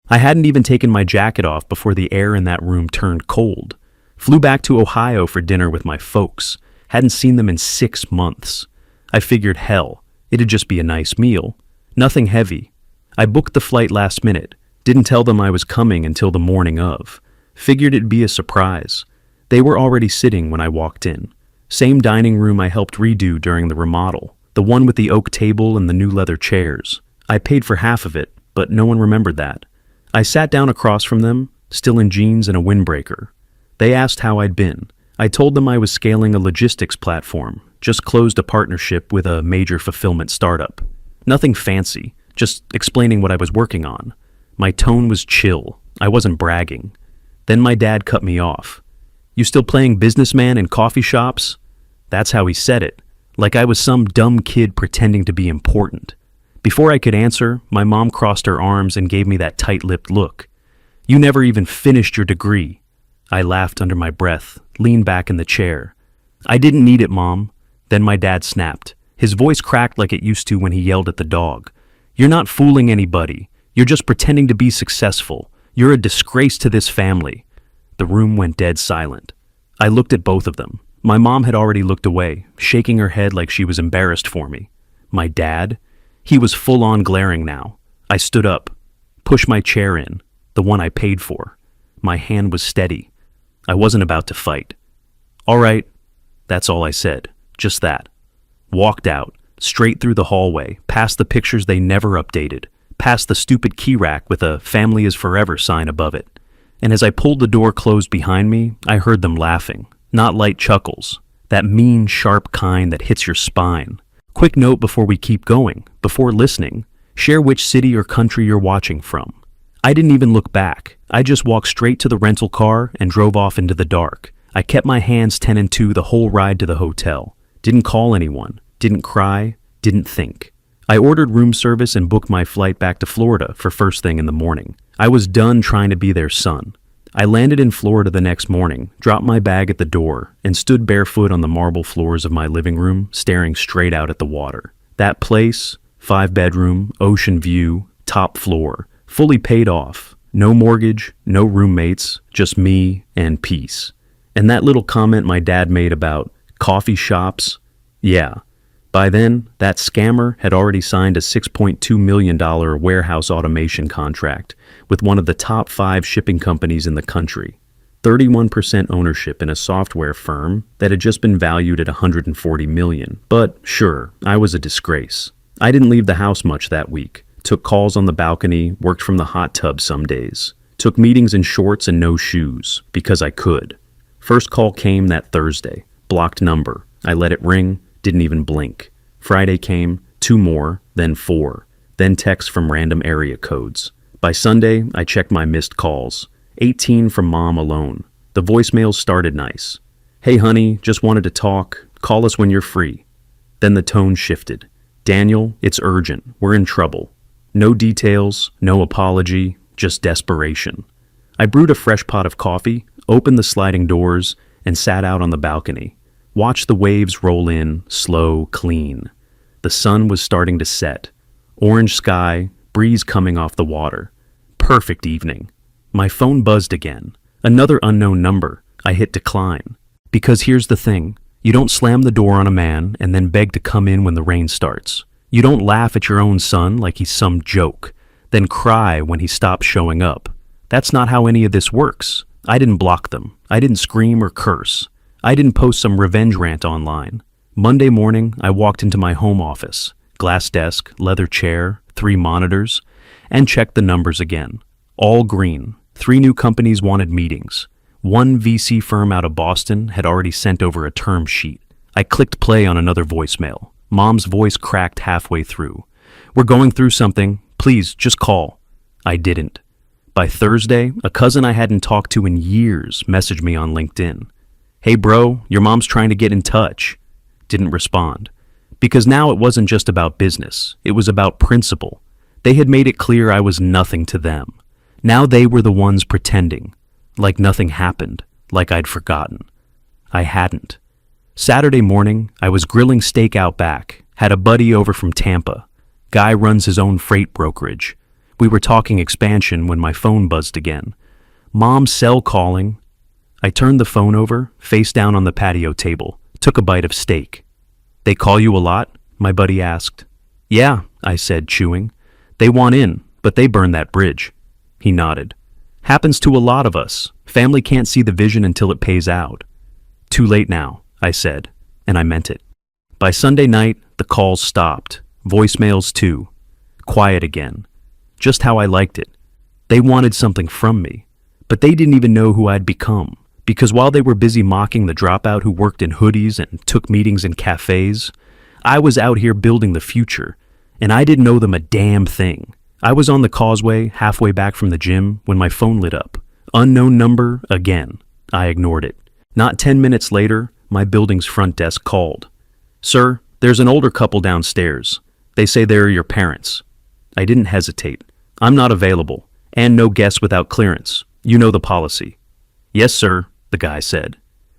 I hadn't even taken my jacket off before the air in that room turned cold. Flew back to Ohio for dinner with my folks. Hadn't seen them in 6 months. I figured, hell, it'd just be a nice meal. Nothing heavy. I booked the flight last minute. Didn't tell them I was coming until the morning of. Figured it'd be a surprise. They were already sitting when I walked in. Same dining room I helped redo during the remodel. The one with the oak table and the new leather chairs. I paid for half of it, but no one remembered that. I sat down across from them, still in jeans and a windbreaker. They asked how I'd been. I told them I was scaling a logistics platform, just closed a partnership with a major fulfillment startup. Nothing fancy, just explaining what I was working on. My tone was chill. I wasn't bragging. Then my dad cut me off. "You still playing businessman in coffee shops?" That's how he said it, like I was some dumb kid pretending to be important. Before I could answer, my mom crossed her arms and gave me that tight-lipped look. "You never even finished your degree." I laughed under my breath, leaned back in the chair. "I didn't need it, Mom." Then my dad snapped. His voice cracked like it used to when he yelled at the dog. "You're not fooling anybody. You're just pretending to be successful. You're a disgrace to this family." The room went dead silent. I looked at both of them. My mom had already looked away, shaking her head like she was embarrassed for me. My dad? He was full-on glaring now. I stood up, pushed my chair in, the one I paid for. My hand was steady. I wasn't about to fight. "All right." That's all I said. Just that. Walked out, straight through the hallway, past the pictures they never updated, past the stupid key rack with a "Family is Forever" sign above it. And as I pulled the door closed behind me, I heard them laughing. Not light chuckles. That mean, sharp kind that hits your spine. Quick note before we keep going, before listening. Share which city or country you're watching from. I didn't even look back. I just walked straight to the rental car and drove off into the dark. I kept my hands 10 and 2 the whole ride to the hotel. Didn't call anyone. Didn't cry. Didn't think. I ordered room service and booked my flight back to Florida for first thing in the morning. I was done trying to be their son. I landed in Florida the next morning, dropped my bag at the door, and stood barefoot on the marble floors of my living room, staring straight out at the water. That place, 5-bedroom, ocean view, top floor, fully paid off. No mortgage, no roommates, just me and peace. And that little comment my dad made about coffee shops, yeah. By then, that scammer had already signed a $6.2 million warehouse automation contract with one of the top 5 shipping companies in the country. 31% ownership in a software firm that had just been valued at $140 million. But sure, I was a disgrace. I didn't leave the house much that week. Took calls on the balcony, worked from the hot tub some days. Took meetings in shorts and no shoes, because I could. First call came that Thursday. Blocked number. I let it ring. Didn't even blink. Friday came, 2 more, then 4, then texts from random area codes. By Sunday, I checked my missed calls. 18 from Mom alone. The voicemails started nice. "Hey honey, just wanted to talk. Call us when you're free." Then the tone shifted. "Daniel, it's urgent. We're in trouble." No details, no apology, just desperation. I brewed a fresh pot of coffee, opened the sliding doors, and sat out on the balcony. Watched the waves roll in, slow, clean. The sun was starting to set. Orange sky, breeze coming off the water. Perfect evening. My phone buzzed again. Another unknown number. I hit decline. Because here's the thing. You don't slam the door on a man and then beg to come in when the rain starts. You don't laugh at your own son like he's some joke, then cry when he stops showing up. That's not how any of this works. I didn't block them. I didn't scream or curse. I didn't post some revenge rant online. Monday morning, I walked into my home office. Glass desk, leather chair, 3 monitors, and checked the numbers again. All green. 3 new companies wanted meetings. 1 VC firm out of Boston had already sent over a term sheet. I clicked play on another voicemail. Mom's voice cracked halfway through. "We're going through something. Please, just call." I didn't. By Thursday, a cousin I hadn't talked to in years messaged me on LinkedIn. "Hey bro, your mom's trying to get in touch." Didn't respond. Because now it wasn't just about business. It was about principle. They had made it clear I was nothing to them. Now they were the ones pretending. Like nothing happened. Like I'd forgotten. I hadn't. Saturday morning, I was grilling steak out back. Had a buddy over from Tampa. Guy runs his own freight brokerage. We were talking expansion when my phone buzzed again. Mom's cell calling. I turned the phone over, face down on the patio table, took a bite of steak. They call you a lot? My buddy asked. Yeah, I said, chewing. They want in, but they burn that bridge. He nodded. Happens to a lot of us. Family can't see the vision until it pays out. Too late now, I said, and I meant it. By Sunday night, the calls stopped. Voicemails too. Quiet again. Just how I liked it. They wanted something from me, but they didn't even know who I'd become, because while they were busy mocking the dropout who worked in hoodies and took meetings in cafes, I was out here building the future, and I didn't owe them a damn thing. I was on the causeway, halfway back from the gym, when my phone lit up. Unknown number again. I ignored it. Not 10 minutes later, my building's front desk called. Sir, there's an older couple downstairs. They say they're your parents. I didn't hesitate. I'm not available, and no guests without clearance. You know the policy. Yes, sir, the guy said.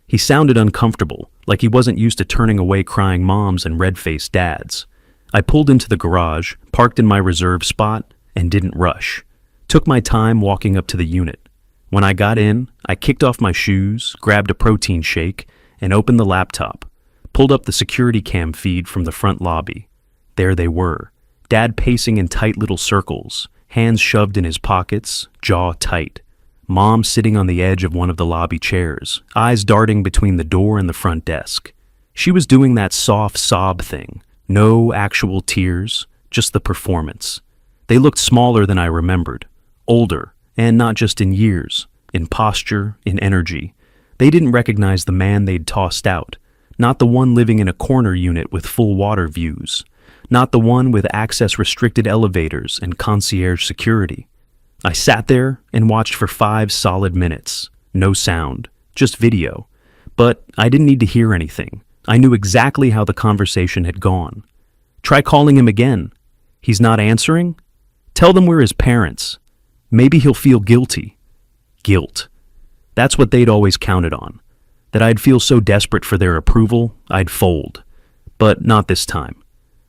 He sounded uncomfortable, like he wasn't used to turning away crying moms and red-faced dads. I pulled into the garage, parked in my reserved spot, and didn't rush. Took my time walking up to the unit. When I got in, I kicked off my shoes, grabbed a protein shake, and opened the laptop. Pulled up the security cam feed from the front lobby. There they were, Dad pacing in tight little circles, hands shoved in his pockets, jaw tight. Mom sitting on the edge of one of the lobby chairs, eyes darting between the door and the front desk. She was doing that soft sob thing. No actual tears, just the performance. They looked smaller than I remembered, older, and not just in years, in posture, in energy. They didn't recognize the man they'd tossed out, not the one living in a corner unit with full water views, not the one with access-restricted elevators and concierge security. I sat there and watched for 5 solid minutes. No sound, just video. But I didn't need to hear anything. I knew exactly how the conversation had gone. Try calling him again. He's not answering? Tell them we're his parents. Maybe he'll feel guilty. Guilt. That's what they'd always counted on. That I'd feel so desperate for their approval, I'd fold. But not this time.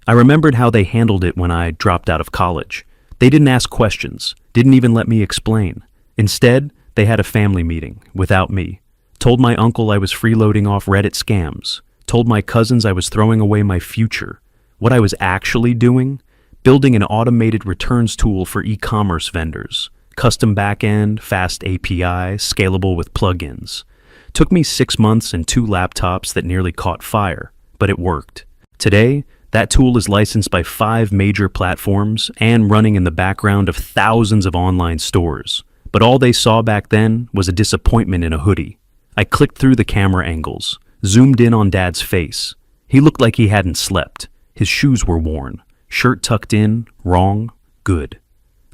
I remembered how they handled it when I dropped out of college. They didn't ask questions, didn't even let me explain. Instead, they had a family meeting, without me. Told my uncle I was freeloading off Reddit scams. Told my cousins I was throwing away my future. What I was actually doing? Building an automated returns tool for e-commerce vendors. Custom backend, fast API, scalable with plugins. Took me 6 months and 2 laptops that nearly caught fire, but it worked. Today, that tool is licensed by 5 major platforms and running in the background of thousands of online stores. But all they saw back then was a disappointment in a hoodie. I clicked through the camera angles, zoomed in on Dad's face. He looked like he hadn't slept. His shoes were worn. Shirt tucked in, wrong, good.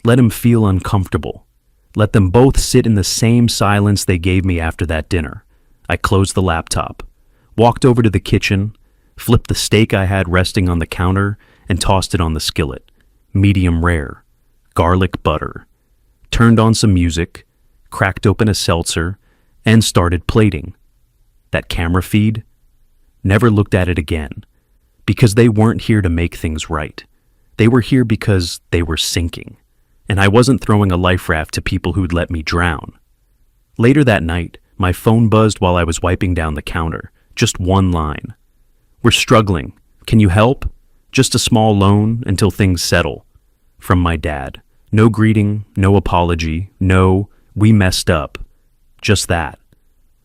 Let him feel uncomfortable. Let them both sit in the same silence they gave me after that dinner. I closed the laptop, walked over to the kitchen, flipped the steak I had resting on the counter, and tossed it on the skillet. Medium rare. Garlic butter. Turned on some music, cracked open a seltzer, and started plating. That camera feed? Never looked at it again. Because they weren't here to make things right. They were here because they were sinking. And I wasn't throwing a life raft to people who'd let me drown. Later that night, my phone buzzed while I was wiping down the counter. Just one line. We're struggling. Can you help? Just a small loan until things settle. From my dad. No greeting, no apology, no, we messed up. Just that.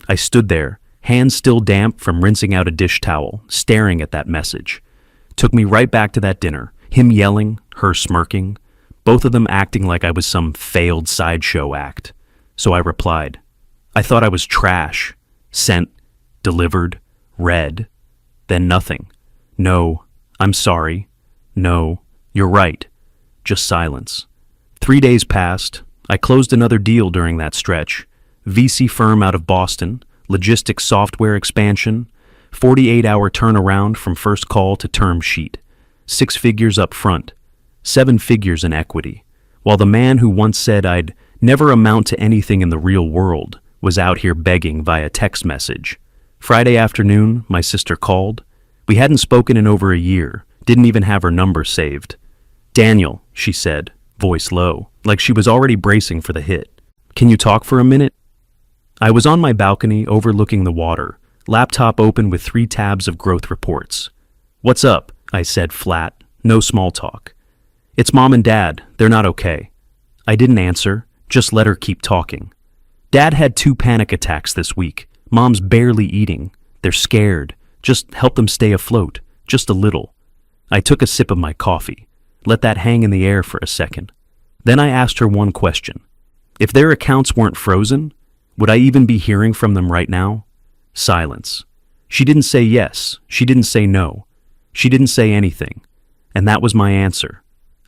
I stood there, hands still damp from rinsing out a dish towel, staring at that message. Took me right back to that dinner. Him yelling, her smirking. Both of them acting like I was some failed sideshow act. So I replied. I thought I was trash. Sent, delivered, read. Then nothing. No, I'm sorry. No, you're right. Just silence. 3 days passed. I closed another deal during that stretch. VC firm out of Boston, logistics software expansion, 48-hour turnaround from first call to term sheet, 6 figures up front, 7 figures in equity, while the man who once said I'd never amount to anything in the real world was out here begging via text message. Friday afternoon, my sister called. We hadn't spoken in over a year, didn't even have her number saved. Daniel, she said, voice low, like she was already bracing for the hit. "Can you talk for a minute?" I was on my balcony overlooking the water, laptop open with 3 tabs of growth reports. "What's up?" I said flat, no small talk. "It's Mom and Dad. They're not okay." I didn't answer, just let her keep talking. "Dad had 2 panic attacks this week. Mom's barely eating. They're scared. Just help them stay afloat, just a little." I took a sip of my coffee, let that hang in the air for a second. Then I asked her one question. If their accounts weren't frozen, would I even be hearing from them right now? Silence. She didn't say yes. She didn't say no. She didn't say anything. And that was my answer.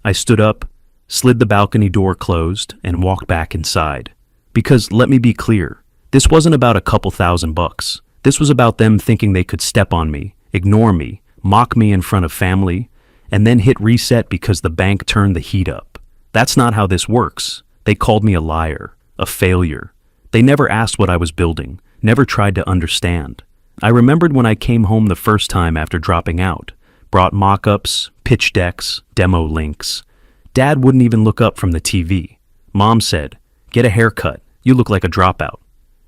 I stood up, slid the balcony door closed, and walked back inside. Because, let me be clear, this wasn't about a couple $1,000. This was about them thinking they could step on me, ignore me, mock me in front of family, and then hit reset because the bank turned the heat up. That's not how this works. They called me a liar, a failure. They never asked what I was building, never tried to understand. I remembered when I came home the first time after dropping out, brought mock-ups, pitch decks, demo links. Dad wouldn't even look up from the TV. Mom said, "Get a haircut, you look like a dropout."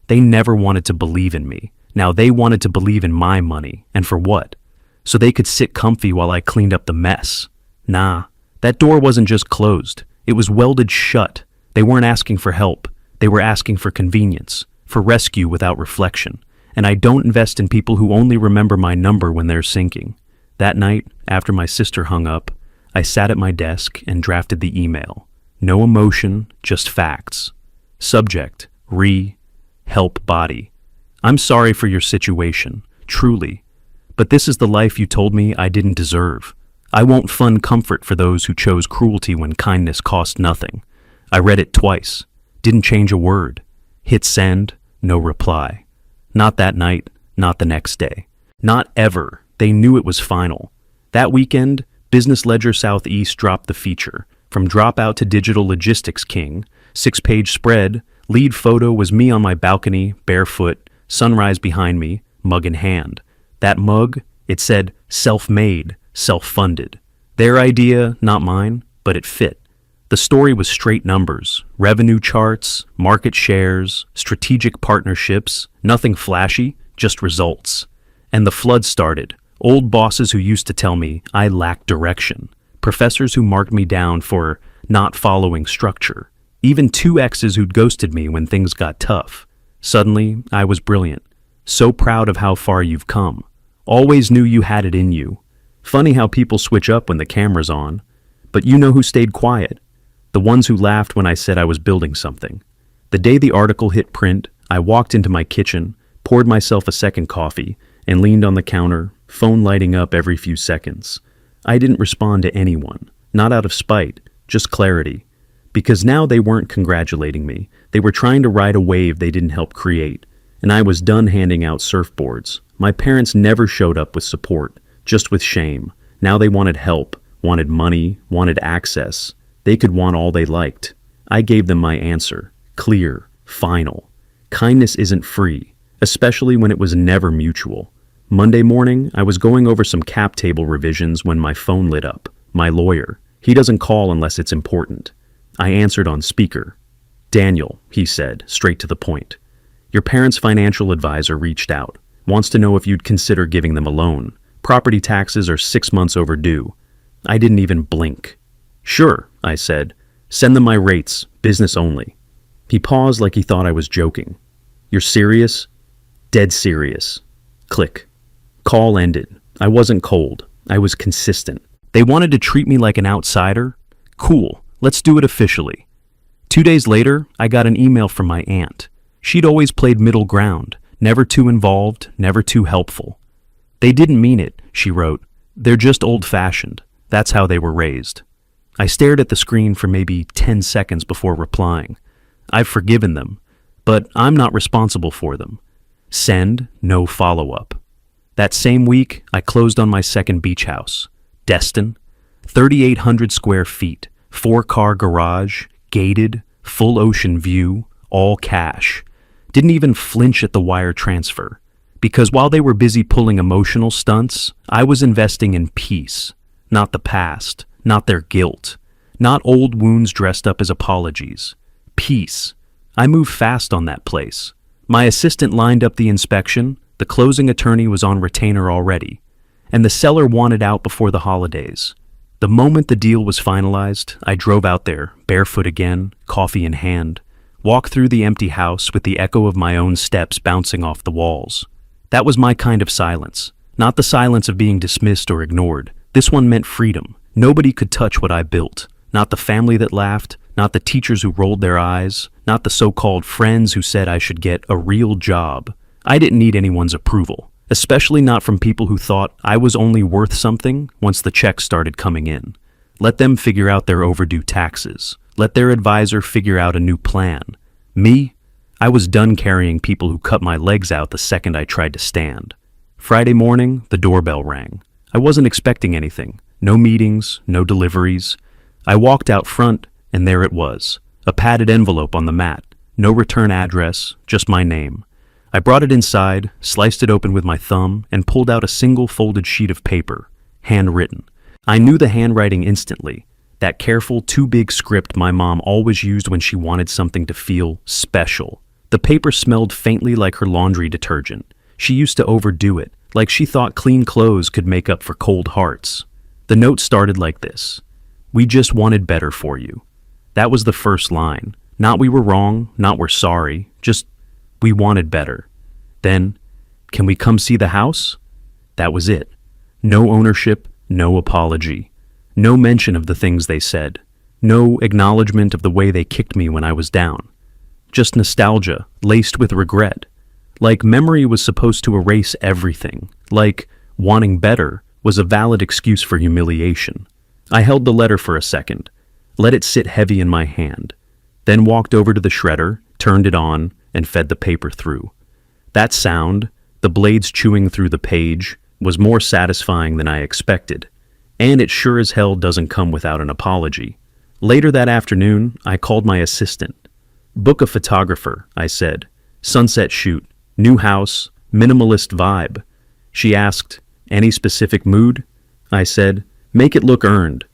They never wanted to believe in me. Now they wanted to believe in my money, and for what? So they could sit comfy while I cleaned up the mess. Nah, that door wasn't just closed, it was welded shut. They weren't asking for help, they were asking for convenience, for rescue without reflection. And I don't invest in people who only remember my number when they're sinking. That night, after my sister hung up, I sat at my desk and drafted the email. No emotion, just facts. Subject, help body. "I'm sorry for your situation, truly. But this is the life you told me I didn't deserve. I won't fund comfort for those who chose cruelty when kindness cost nothing." I read it twice. Didn't change a word. Hit send, no reply. Not that night, not the next day. Not ever. They knew it was final. That weekend, Business Ledger Southeast dropped the feature. From dropout to digital logistics king, 6-page spread, lead photo was me on my balcony, barefoot, sunrise behind me, mug in hand. That mug, it said self-made, self-funded. Their idea, not mine, but it fit. The story was straight numbers, revenue charts, market shares, strategic partnerships, nothing flashy, just results. And the flood started. Old bosses who used to tell me I lacked direction. Professors who marked me down for not following structure. Even 2 exes who'd ghosted me when things got tough. Suddenly, I was brilliant. So proud of how far you've come. Always knew you had it in you. Funny how people switch up when the camera's on. But you know who stayed quiet? The ones who laughed when I said I was building something. The day the article hit print, I walked into my kitchen, poured myself a second coffee, and leaned on the counter, phone lighting up every few seconds. I didn't respond to anyone, not out of spite, just clarity. Because now they weren't congratulating me. They were trying to ride a wave they didn't help create. And I was done handing out surfboards. My parents never showed up with support, just with shame. Now they wanted help, wanted money, wanted access. They could want all they liked. I gave them my answer, clear, final. Kindness isn't free, especially when it was never mutual. Monday morning, I was going over some cap table revisions when my phone lit up. My lawyer. He doesn't call unless it's important. I answered on speaker. "Daniel," he said, straight to the point. "Your parents' financial advisor reached out. Wants to know if you'd consider giving them a loan. Property taxes are 6 months overdue." I didn't even blink. "Sure," I said. "Send them my rates, business only." He paused like he thought I was joking. "You're serious?" "Dead serious." Click. Call ended. I wasn't cold. I was consistent. They wanted to treat me like an outsider? Cool. Let's do it officially. 2 days later, I got an email from my aunt. She'd always played middle ground, never too involved, never too helpful. "They didn't mean it," she wrote. "They're just old-fashioned. That's how they were raised." I stared at the screen for maybe 10 seconds before replying. I've forgiven them, but I'm not responsible for them. Send, no follow-up. That same week, I closed on my second beach house, Destin, 3,800 square feet, 4-car garage, gated, full ocean view, all cash. Didn't even flinch at the wire transfer. Because while they were busy pulling emotional stunts, I was investing in peace, not the past, not their guilt. Not old wounds dressed up as apologies. Peace. I moved fast on that place. My assistant lined up the inspection, the closing attorney was on retainer already, and the seller wanted out before the holidays. The moment the deal was finalized, I drove out there, barefoot again, coffee in hand, walked through the empty house with the echo of my own steps bouncing off the walls. That was my kind of silence, not the silence of being dismissed or ignored. This one meant freedom. Nobody could touch what I built. Not the family that laughed, not the teachers who rolled their eyes, not the so-called friends who said I should get a real job. I didn't need anyone's approval, especially not from people who thought I was only worth something once the checks started coming in. Let them figure out their overdue taxes. Let their advisor figure out a new plan. Me? I was done carrying people who cut my legs out the second I tried to stand. Friday morning, the doorbell rang. I wasn't expecting anything. No meetings, no deliveries. I walked out front, and there it was. A padded envelope on the mat. No return address, just my name. I brought it inside, sliced it open with my thumb, and pulled out a single folded sheet of paper, handwritten. I knew the handwriting instantly. That careful, too big script my mom always used when she wanted something to feel special. The paper smelled faintly like her laundry detergent. She used to overdo it, like she thought clean clothes could make up for cold hearts. The note started like this: "We just wanted better for you." That was the first line. Not "we were wrong," not "we're sorry," just "we wanted better." Then, "Can we come see the house?" That was it. No ownership, no apology. No mention of the things they said. No acknowledgement of the way they kicked me when I was down. Just nostalgia, laced with regret. Like memory was supposed to erase everything. Like wanting better was a valid excuse for humiliation. I held the letter for a second, let it sit heavy in my hand, then walked over to the shredder, turned it on, and fed the paper through. That sound, the blades chewing through the page, was more satisfying than I expected. And it sure as hell doesn't come without an apology. Later that afternoon, I called my assistant. "Book a photographer," I said. "Sunset shoot, new house, minimalist vibe." She asked, "Any specific mood?" I said, "Make it look earned."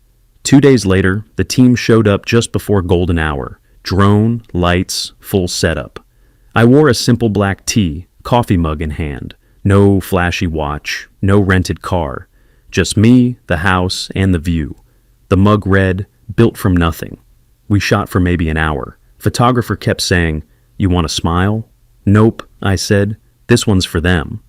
2 days later, the team showed up just before golden hour. Drone, lights, full setup. I wore a simple black tee, coffee mug in hand. No flashy watch, no rented car. Just me, the house, and the view. The mug read, "Built from nothing." We shot for maybe an hour. Photographer kept saying, "You want a smile?" "Nope," I said. "This one's for them."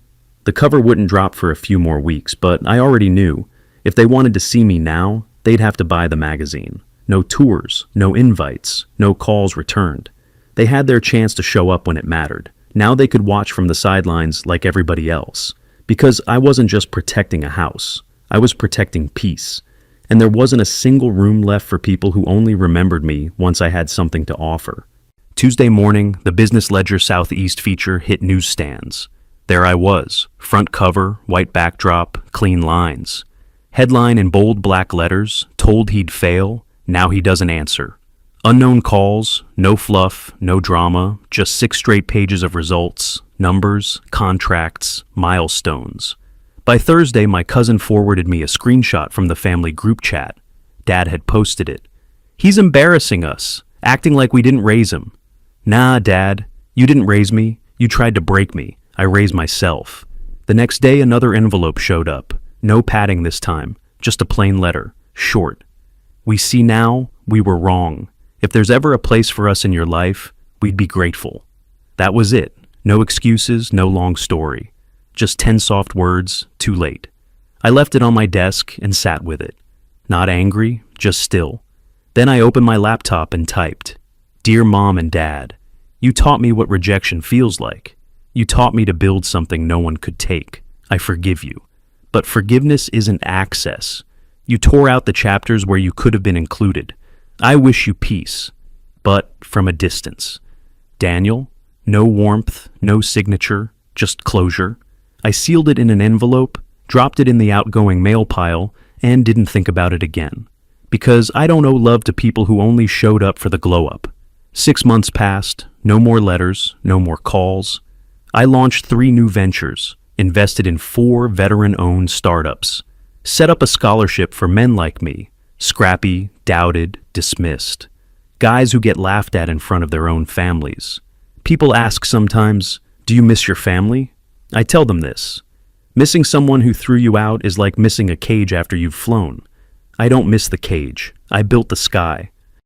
The cover wouldn't drop for a few more weeks, but I already knew. If they wanted to see me now, they'd have to buy the magazine. No tours, no invites, no calls returned. They had their chance to show up when it mattered. Now they could watch from the sidelines like everybody else. Because I wasn't just protecting a house. I was protecting peace. And there wasn't a single room left for people who only remembered me once I had something to offer. Tuesday morning, the Business Ledger Southeast feature hit newsstands. There I was, front cover, white backdrop, clean lines. Headline in bold black letters, told he'd fail, now he doesn't answer. Unknown calls, no fluff, no drama, just 6 straight pages of results, numbers, contracts, milestones. By Thursday, my cousin forwarded me a screenshot from the family group chat. Dad had posted it. "He's embarrassing us, acting like we didn't raise him." "Nah, Dad, you didn't raise me. You tried to break me. I raised myself." The next day, another envelope showed up. No padding this time, just a plain letter, short. "We see now, we were wrong. If there's ever a place for us in your life, we'd be grateful." That was it. No excuses, no long story. Just 10 soft words, too late. I left it on my desk and sat with it. Not angry, just still. Then I opened my laptop and typed, "Dear Mom and Dad, you taught me what rejection feels like. You taught me to build something no one could take. I forgive you. But forgiveness isn't access. You tore out the chapters where you could have been included. I wish you peace, but from a distance. Daniel, no warmth, no signature, just closure." I sealed it in an envelope, dropped it in the outgoing mail pile, and didn't think about it again. Because I don't owe love to people who only showed up for the glow-up. 6 months passed, no more letters, no more calls. I launched 3 new ventures, invested in 4 veteran-owned startups, set up a scholarship for men like me, Scrappy, doubted, dismissed. Guys who get laughed at in front of their own families. People ask sometimes, "Do you miss your family?" I tell them this. Missing someone who threw you out is like missing a cage after you've flown. I don't miss the cage. I built the sky.